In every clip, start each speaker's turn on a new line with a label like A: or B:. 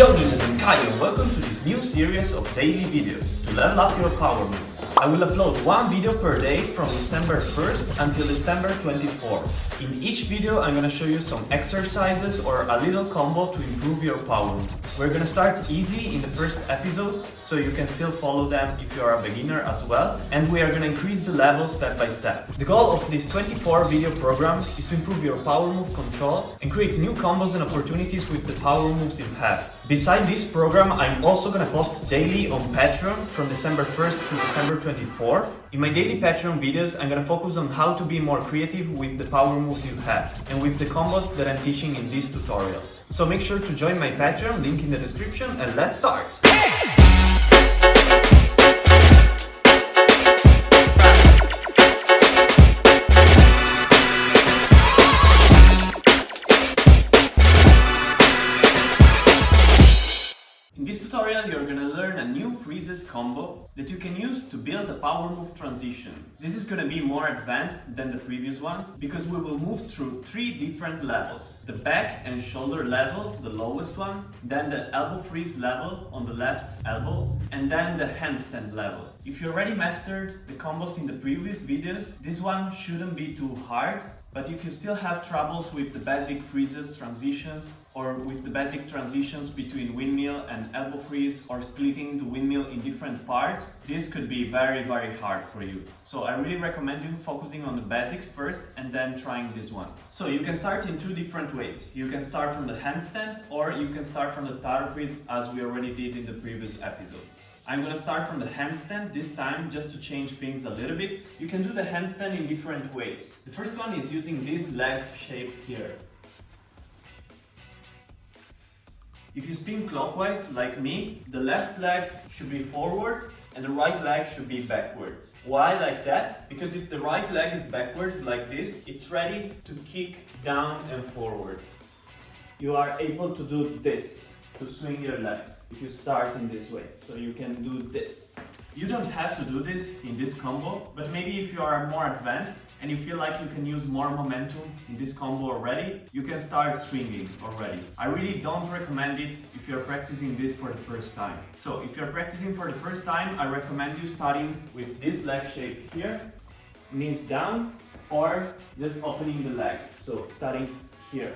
A: Yo ninjas, I'm Kaio and welcome to this new series of daily videos to level up your power moves. I will upload one video per day from December 1st until December 24th. In each video I'm gonna show you some exercises or a little combo to improve your power move. We're gonna start easy in the first episodes so you can still follow them if you are a beginner as well, and we are gonna increase the level step by step. The goal of this 24 video program is to improve your power move control and create new combos and opportunities with the power moves you have. Beside this program, I'm also gonna post daily on Patreon from December 1st to December 24th. In my daily Patreon videos, I'm gonna focus on how to be more creative with the power moves you have and with the combos that I'm teaching in these tutorials. So make sure to join my Patreon, link in the description, and let's start! In this tutorial, you're gonna learn a new freezes combo that you can use to build a power move transition. This is gonna be more advanced than the previous ones because we will move through 3 different levels. The back and shoulder level, the lowest one, then the elbow freeze level on the left elbow, and then the handstand level. If you already mastered the combos in the previous videos, this one shouldn't be too hard. But if you still have troubles with the basic freezes transitions or with the basic transitions between windmill and elbow freeze or splitting the windmill in different parts, this could be very hard for you. So I really recommend you focusing on the basics first and then trying this one. So you can start in 2 different ways. You can start from the handstand or you can start from the tower freeze as we already did in the previous episodes. I'm gonna start from the handstand this time just to change things a little bit. You can do the handstand in different ways. The first one is using this legs shape here. If you spin clockwise like me, the left leg should be forward and the right leg should be backwards. Why like that? Because if the right leg is backwards like this, it's ready to kick down and forward. You are able to do this, to swing your legs, if you start in this way. So you can do this. You don't have to do this in this combo, but maybe if you are more advanced and you feel like you can use more momentum in this combo already, you can start swinging already. I really don't recommend it if you're practicing this for the first time. So if you're practicing for the first time, I recommend you starting with this leg shape here, knees down, or just opening the legs. So starting here.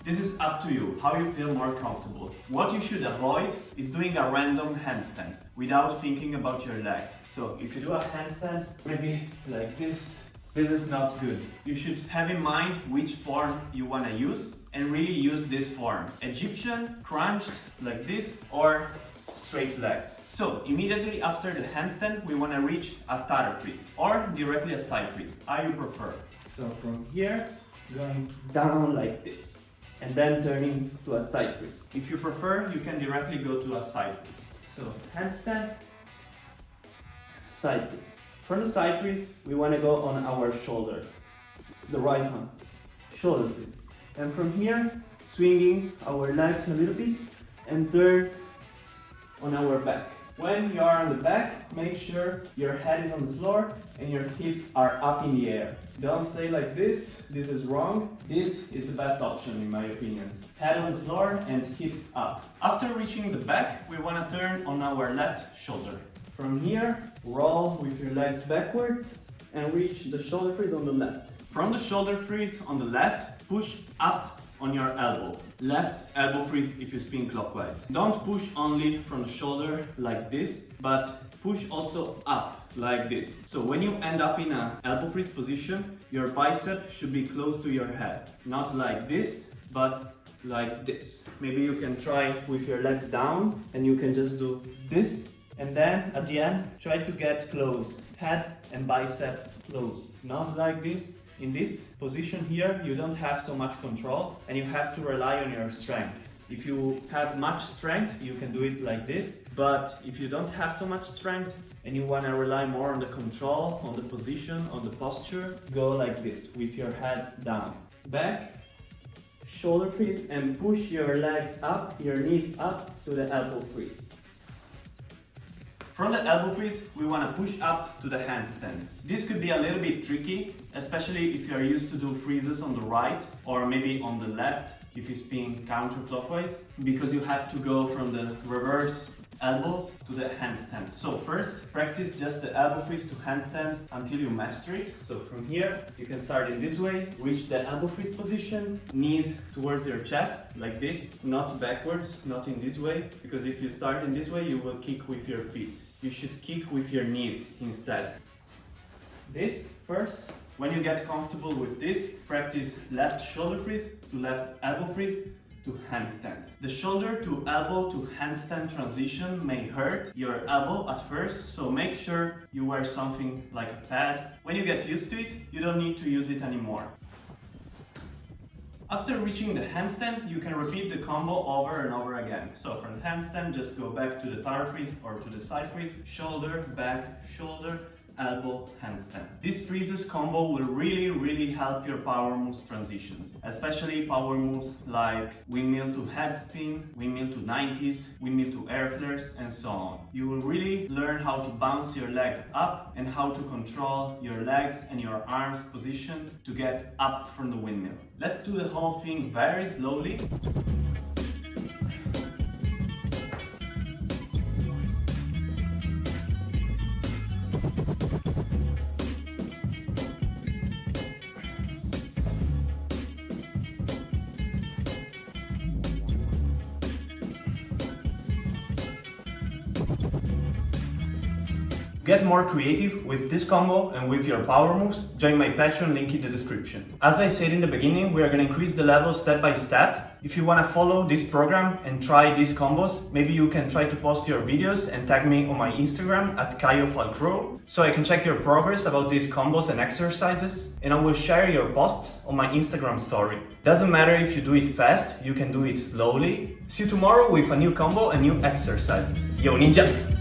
A: This is up to you, how you feel more comfortable. What you should avoid is doing a random handstand without thinking about your legs. So if you do a handstand, maybe like this is not good. You should have in mind which form you want to use and really use this form. Egyptian, crunched, like this, or straight legs. So immediately after the handstand, we want to reach a tower freeze or directly a side freeze, how you prefer. So from here, going down like this, and then turning to a side freeze. If you prefer, you can directly go to a side freeze. So handstand, side freeze. From the side freeze, we want to go on our shoulder, the right one, shoulder freeze. And from here, swinging our legs a little bit and turn on our back. When you are on the back, make sure your head is on the floor and your hips are up in the air. Don't stay like this is wrong. This is the best option in my opinion. Head on the floor and hips up. After reaching the back, we want to turn on our left shoulder. From here, roll with your legs backwards and reach the shoulder freeze on the left. From the shoulder freeze on the left, push up on your elbow. Left elbow freeze if you spin clockwise. Don't push only from the shoulder like this, but push also up like this. So when you end up in an elbow freeze position, your bicep should be close to your head. Not like this, but like this. Maybe you can try with your legs down and you can just do this. And then at the end, try to get close. Head and bicep close. Not like this. In this position here, you don't have so much control and you have to rely on your strength. If you have much strength, you can do it like this. But if you don't have so much strength and you want to rely more on the control, on the position, on the posture, go like this with your head down. Back, shoulder freeze, and push your legs up, your knees up to the elbow freeze. From the elbow freeze, we want to push up to the handstand. This could be a little bit tricky, especially if you are used to do freezes on the right or maybe on the left if you spin counterclockwise, because you have to go from the reverse elbow to the handstand. So first, practice just the elbow freeze to handstand until you master it. So from here, you can start in this way, reach the elbow freeze position, knees towards your chest, like this, not backwards, not in this way, because if you start in this way, you will kick with your feet. You should kick with your knees instead. This first. When you get comfortable with this, practice left shoulder freeze to left elbow freeze to handstand. The shoulder to elbow to handstand transition may hurt your elbow at first, so make sure you wear something like a pad. When you get used to it, you don't need to use it anymore. After reaching the handstand, you can repeat the combo over and over again. So from the handstand, just go back to the tower freeze or to the side freeze, shoulder, back, shoulder, elbow, handstand. This freezes combo will really help your power moves transitions, especially power moves like windmill to head spin, windmill to 90s, windmill to air flares, and so on. You will really learn how to bounce your legs up and how to control your legs and your arms position to get up from the windmill. Let's do the whole thing very slowly. Get more creative with this combo and with your power moves, join my Patreon link in the description. As I said in the beginning, we are going to increase the level step by step. If you want to follow this program and try these combos, maybe you can try to post your videos and tag me on my Instagram at Kaio so I can check your progress about these combos and exercises, and I will share your posts on my Instagram story. Doesn't matter if you do it fast, you can do it slowly. See you tomorrow with a new combo and new exercises. Yo ninjas!